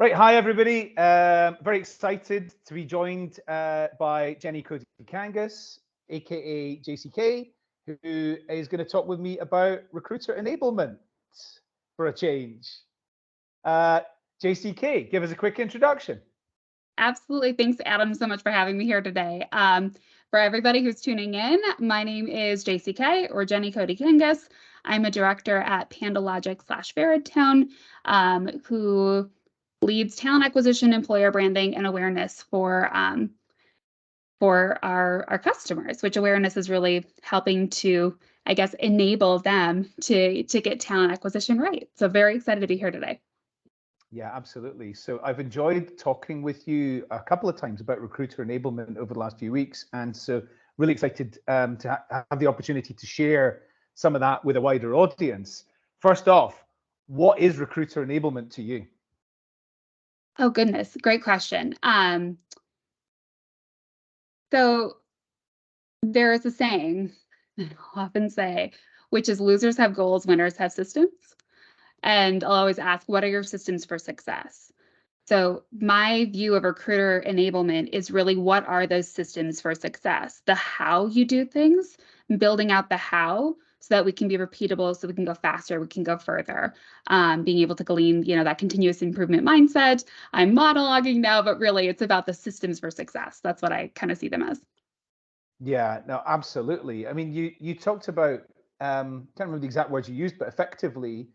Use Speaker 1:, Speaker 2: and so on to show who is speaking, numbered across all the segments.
Speaker 1: Right, hi everybody. Very excited to be joined by Jenny Cotie Kangas, aka JCK, who is going to talk with me about recruiter enablement for a change. JCK, give us a quick introduction.
Speaker 2: Absolutely. Thanks, Adam, so much for having me here today. For everybody who's tuning in, my name is JCK, or Jenny Cotie Kangas. I'm a director at PandaLogic/Veritone, who leads talent acquisition, employer branding, and awareness for our customers, which awareness is really helping to, I guess, enable them to get talent acquisition right. So very excited to be here today.
Speaker 1: Yeah, absolutely. So I've enjoyed talking with you a couple of times about recruiter enablement over the last few weeks. And so really excited to have the opportunity to share some of that with a wider audience. First off, what is recruiter enablement to you?
Speaker 2: Oh, goodness. Great question. So there is a saying I'll often say, which is losers have goals, winners have systems. And I'll always ask, what are your systems for success? So my view of recruiter enablement is really, what are those systems for success? The how you do things, building out the how so that we can be repeatable, so we can go faster, we can go further, being able to glean, that continuous improvement mindset. I'm monologuing now, but really it's about the systems for success. That's what I kind of see them as.
Speaker 1: Yeah, no, absolutely. I mean, you talked about, can't remember the exact words you used, but effectively,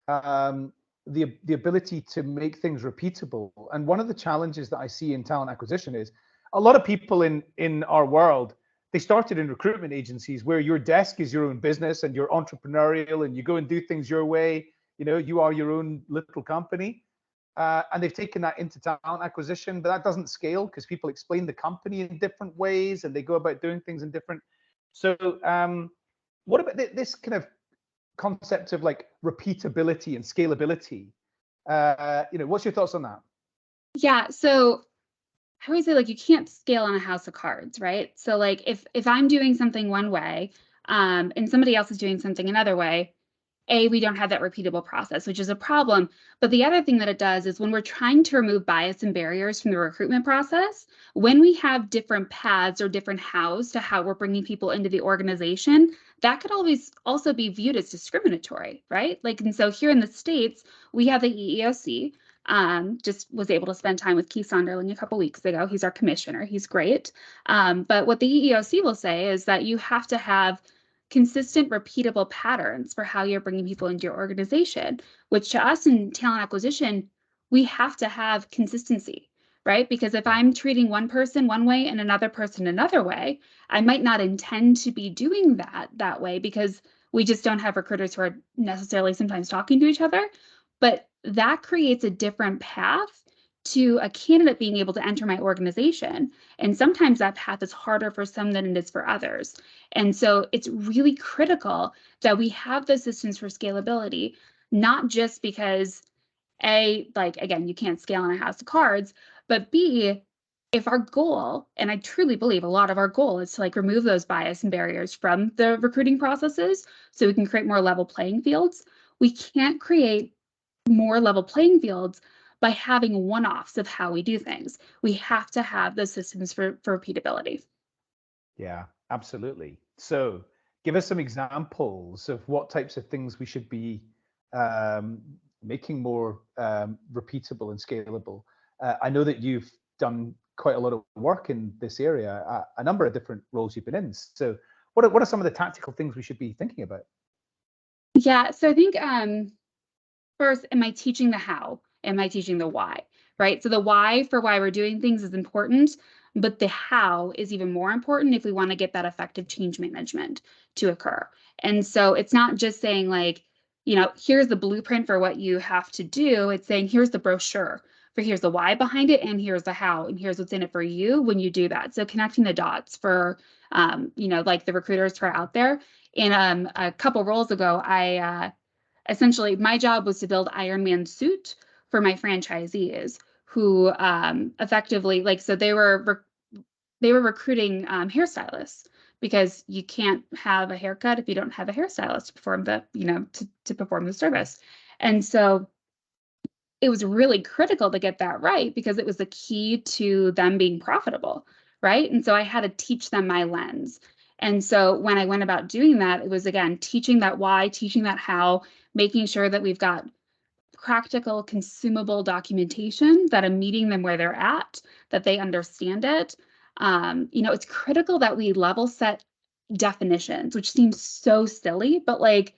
Speaker 1: the ability to make things repeatable. And one of the challenges that I see in talent acquisition is a lot of people in our world, they started in recruitment agencies where your desk is your own business and you're entrepreneurial and you go and do things your way. You are your own little company. And they've taken that into talent acquisition, but that doesn't scale because people explain the company in different ways and they go about doing things in different. So what about this kind of concept of like repeatability and scalability? What's your thoughts on that?
Speaker 2: Yeah, so I always say, you can't scale on a house of cards, right? So if I'm doing something one way, and somebody else is doing something another way, we don't have that repeatable process, which is a problem. But the other thing that it does is when we're trying to remove bias and barriers from the recruitment process, when we have different paths or different hows to how we're bringing people into the organization, that could always also be viewed as discriminatory, right? And so here in the States, we have the EEOC. Just was able to spend time with Keith Sonderling a couple weeks ago. He's our commissioner. He's great. But what the EEOC will say is that you have to have consistent, repeatable patterns for how you're bringing people into your organization, which to us in talent acquisition, we have to have consistency, right? Because if I'm treating one person one way and another person another way, I might not intend to be doing that way because we just don't have recruiters who are necessarily sometimes talking to each other. But that creates a different path to a candidate being able to enter my organization. And sometimes that path is harder for some than it is for others. And so it's really critical that we have the systems for scalability, not just because again, you can't scale on a house of cards, but B, if our goal, and I truly believe a lot of our goal is to remove those bias and barriers from the recruiting processes so we can create more level playing fields, we can't create more level playing fields by having one-offs of how we do things. We have to have those systems for repeatability.
Speaker 1: Yeah, absolutely. So give us some examples of what types of things we should be making more repeatable and scalable. I know that you've done quite a lot of work in this area, a number of different roles you've been in. So what are some of the tactical things we should be thinking about?
Speaker 2: Yeah, so I think first, am I teaching the how? Am I teaching the why? Right? So the why for why we're doing things is important, but the how is even more important if we want to get that effective change management to occur. And so it's not just saying here's the blueprint for what you have to do. It's saying, here's the brochure for here's the why behind it, and here's the how, and here's what's in it for you when you do that. So connecting the dots for, the recruiters who are out there. And a couple roles ago, essentially, my job was to build Ironman suit for my franchisees who effectively, so they were recruiting hairstylists because you can't have a haircut if you don't have a hairstylist to perform to perform the service. And so it was really critical to get that right because it was the key to them being profitable, right? And so I had to teach them my lens. And so when I went about doing that, it was, again, teaching that why, teaching that how, making sure that we've got practical, consumable documentation, that I'm meeting them where they're at, that they understand it. It's critical that we level set definitions, which seems so silly, but like,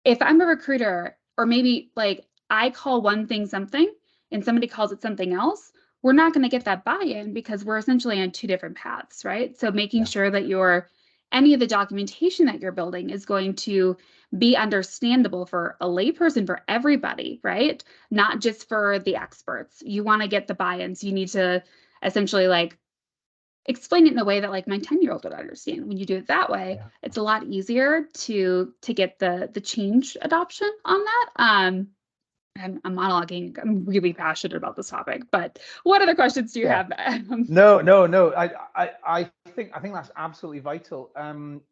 Speaker 2: if I'm a recruiter, or maybe like I call one thing something and somebody calls it something else, we're not going to get that buy-in because we're essentially on two different paths, right? So making sure that any of the documentation that you're building is going to be understandable for a layperson, for everybody, right? Not just for the experts. You want to get the buy-ins. You need to essentially like explain it in a way that like my 10-year-old would understand. When you do it that way, it's a lot easier to get the change adoption on that. I'm monologuing. I'm really passionate about this topic, but what other questions do you have?
Speaker 1: No. I think that's absolutely vital.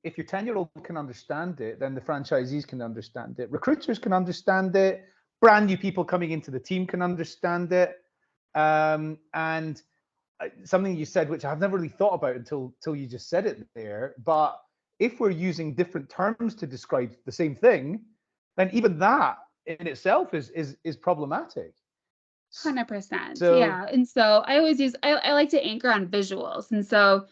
Speaker 1: If your 10-year-old can understand it, then the franchisees can understand it. Recruiters can understand it. Brand new people coming into the team can understand it. And something you said, which I've never really thought about until you just said it there. But if we're using different terms to describe the same thing, then even that in itself is problematic.
Speaker 2: 100%. Yeah. And so I always I like to anchor on visuals. And so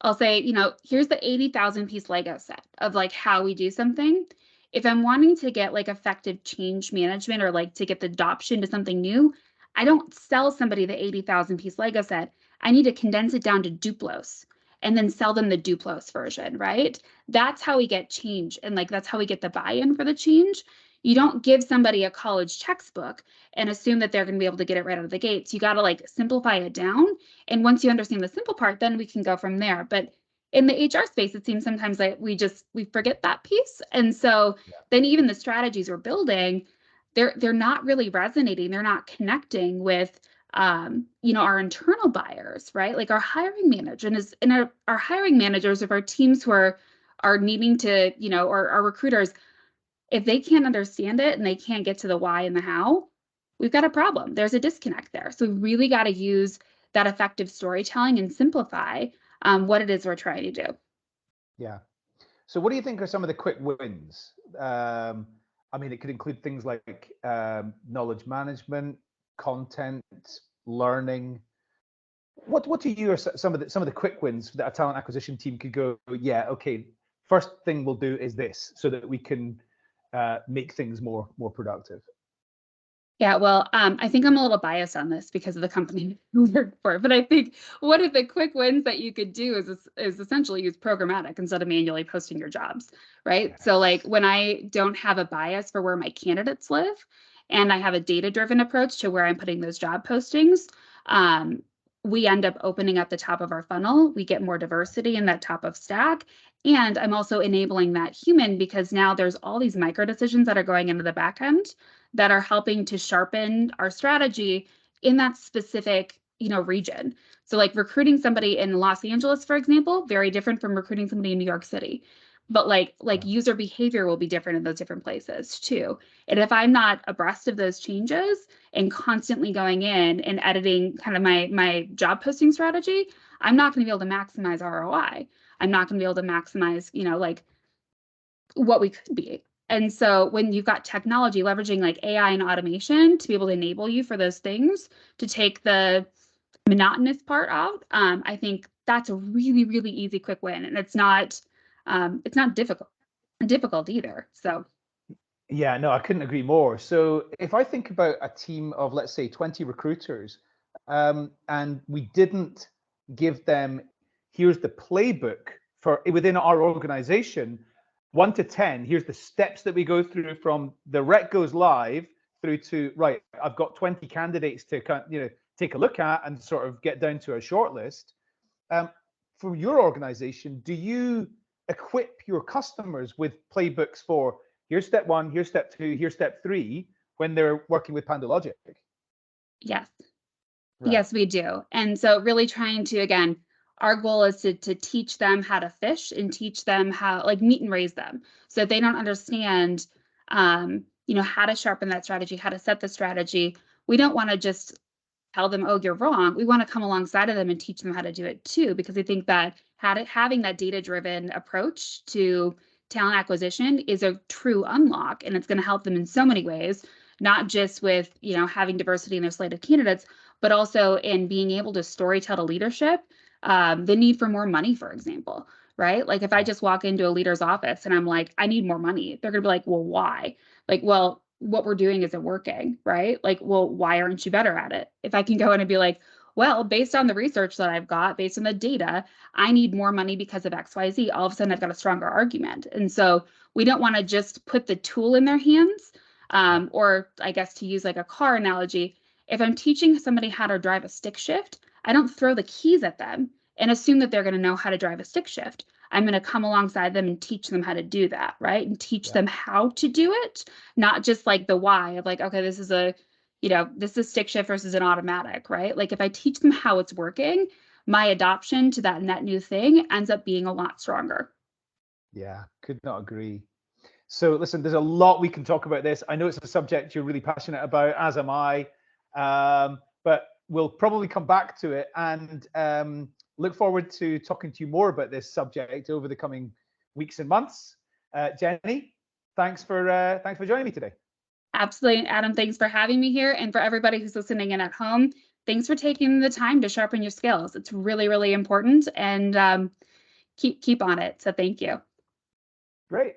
Speaker 2: I'll say, here's the 80,000 piece Lego set of like how we do something. If I'm wanting to get like effective change management or like to get the adoption to something new, I don't sell somebody the 80,000 piece Lego set. I need to condense it down to Duplos and then sell them the Duplos version, right? That's how we get change. And like, that's how we get the buy-in for the change. You don't give somebody a college textbook and assume that they're going to be able to get it right out of the gates. You got to like simplify it down. And once you understand the simple part, then we can go from there. But in the HR space, it seems sometimes like we forget that piece. And so then even the strategies we're building, they're not really resonating. They're not connecting with our internal buyers, right? Like our hiring managers and our hiring managers of our teams who are needing to, or our recruiters, if they can't understand it and they can't get to the why and the how, we've got a problem. There's a disconnect there. So we really got to use that effective storytelling and simplify what it is we're trying to do.
Speaker 1: Yeah. So what do you think are some of the quick wins? It could include things like knowledge management, content, learning. What to you are some of the quick wins that a talent acquisition team could go, yeah, okay, first thing we'll do is this, so that we can make things more productive?
Speaker 2: Yeah, well, I think I'm a little biased on this because of the company we work for, but I think one of the quick wins that you could do is essentially use programmatic instead of manually posting your jobs, right?
Speaker 1: Yes.
Speaker 2: So like when I don't have a bias for where my candidates live and I have a data-driven approach to where I'm putting those job postings, we end up opening up the top of our funnel. We get more diversity in that top of stack. And I'm also enabling that human because now there's all these micro decisions that are going into the back end that are helping to sharpen our strategy in that specific, region. So like recruiting somebody in Los Angeles, for example, very different from recruiting somebody in New York City. But like user behavior will be different in those different places too. And if I'm not abreast of those changes and constantly going in and editing kind of my job posting strategy, I'm not going to be able to maximize ROI. I'm not going to be able to maximize, like what we could be. And so when you've got technology leveraging like AI and automation to be able to enable you for those things, to take the monotonous part out, I think that's a really, really easy, quick win. And it's not difficult either. So.
Speaker 1: Yeah, no, I couldn't agree more. So if I think about a team of, let's say, 20 recruiters, and we didn't give them, here's the playbook for within our organization, 1 to 10, here's the steps that we go through from the rec goes live through to, right, I've got 20 candidates to take a look at and sort of get down to a short list. For your organization, do you equip your customers with playbooks for here's step 1, here's step 2, here's step 3 when they're working with PandaLogic?
Speaker 2: Yes.
Speaker 1: Right.
Speaker 2: Yes, we do. And so really trying to, again, our goal is to teach them how to fish and teach them how, like, meet and raise them. So if they don't understand, how to sharpen that strategy, how to set the strategy, we don't want to just tell them, oh, you're wrong. We want to come alongside of them and teach them how to do it too, because I think that having that data-driven approach to talent acquisition is a true unlock, and it's going to help them in so many ways, not just with, having diversity in their slate of candidates, but also in being able to storytell to leadership the need for more money, for example, right? Like if I just walk into a leader's office and I'm like, I need more money, they're going to be like, well, why? Like, well, what we're doing isn't working, right? Like, well, why aren't you better at it? If I can go in and be like, well, based on the research that I've got, based on the data, I need more money because of XYZ. All of a sudden, I've got a stronger argument. And so we don't want to just put the tool in their hands, or I guess to use like a car analogy, if I'm teaching somebody how to drive a stick shift, I don't throw the keys at them and assume that they're going to know how to drive a stick shift. I'm going to come alongside them and teach them how to do that, right? And teach them how to do it, not just like the why of like, okay, this is stick shift versus an automatic, right? Like if I teach them how it's working, my adoption to that net new thing ends up being a lot stronger.
Speaker 1: Yeah, could not agree. So listen, there's a lot we can talk about this. I know it's a subject you're really passionate about, as am I. But we'll probably come back to it and look forward to talking to you more about this subject over the coming weeks and months. Jenny, thanks for joining me today.
Speaker 2: Absolutely, Adam. Thanks for having me here, and for everybody who's listening in at home, thanks for taking the time to sharpen your skills. It's really, really important, and keep on it. So thank you.
Speaker 1: Great.